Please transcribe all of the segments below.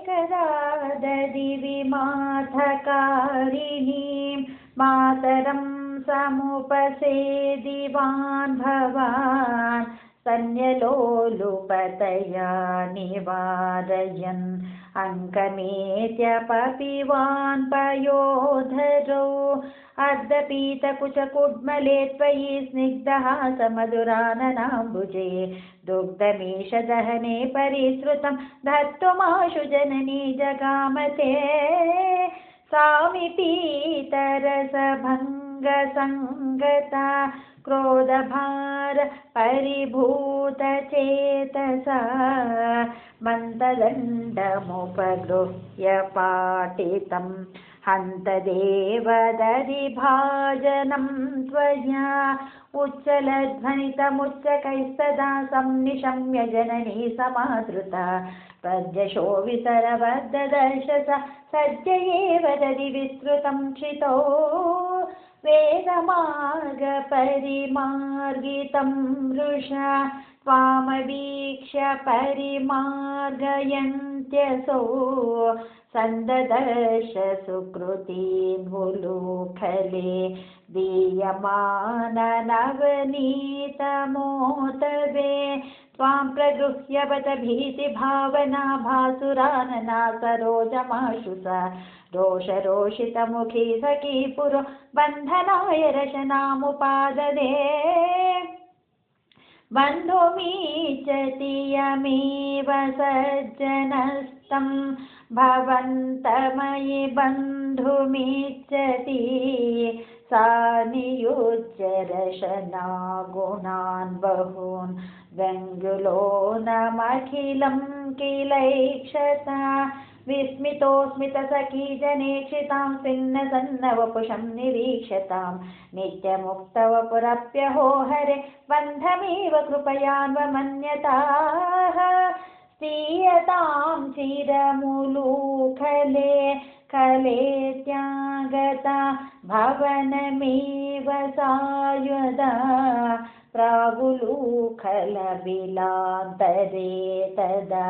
एकदा ददिविमाथकारिणीं मातरं समुपसेदिवान् भवान् स्तन्यलोलुपतया निवारयन् अङ्कमेत्यपपिवान् पयोधरो अर्धपीतकुचकुड्मले त्वयि स्निग्धः समधुराननाम्बुजे दुग्धमीशदहने परिसृतं धर्तुमाशु जननी जगामते सामिपीतरसभङ्गसङ्गता क्रोधभार परिभूतचेतसा मन्ददण्डमुपगृह्य पाटितं हन्तदेवदधिभाजनं त्वया उच्चलध्वनितमुच्चकैस्तदा संनिशम्य जननी समादृता प्रद्यशोभितरबद्धदर्शसा सज्जयेव दधिविस्तृतं क्षितो वेदमार्गपरिमार्गितं वृषा त्वामवीक्ष्य परिमार्गयन्त्यसो सन्ददर्श सुकृतीन्मुलुखले दीयमाननवनीतमोतवे त्वां प्रगृह्य बत भीतिभावना भासुरानना सरोजमाशुषा रोषरोषितमुखी सखी पुरो बन्धनाय रशनामुपाददे बन्धुमीचति यमेव सज्जनस्तं भवन्तमयि बन्धुमिच्छति सा नियुज्य रशनागुणान् बहून् व्यङ्गुलोनमखिलं किलैक्षता विस्मितोस्मितसखी जनेक्षितां सिन्नसन्नवपुषं निरीक्षतां नित्यमुक्तवपुरप्यहो हरे बन्धमेव कृपयान्वमन्यताः स्तीयतां चिरमुलूखले खले त्यागता भवनमेव सायुधा प्रागुलूखलबिलान्तरे तदा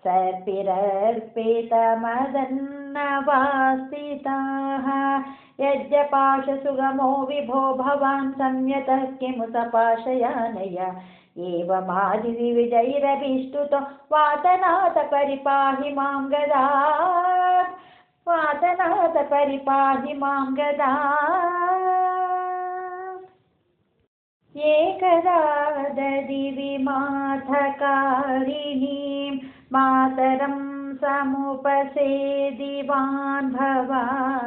सर्पिरर्पितमदन्नवास्थिताः यज्ञपाशसुगमो विभो भवान् संयतः किमु सपाशयानय एवमादिविजैरभिष्टुतो वातनाथ परिपाहि मां गदा वातनाथ परिपाहि मां गदा एकदा ददिविमाथकारिणीं मातरं समुपसेदिवान् भवान्